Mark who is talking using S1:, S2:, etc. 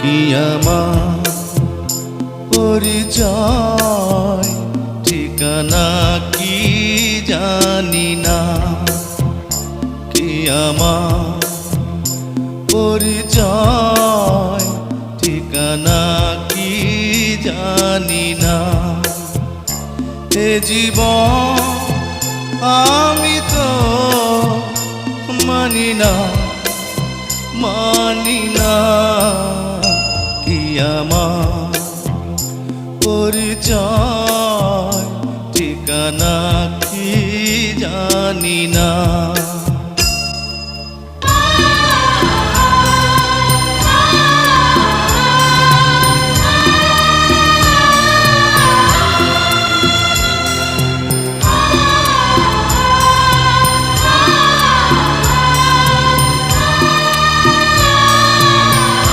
S1: কি আমার পরিচয় ঠিকানা কি জানি না, কি আমার পরিচয় ঠিকানা কি জানি না। এ জীবন আমি তো মানি না, মানি না, কি আমার পরিচয় ঠিকানা কি জানি না।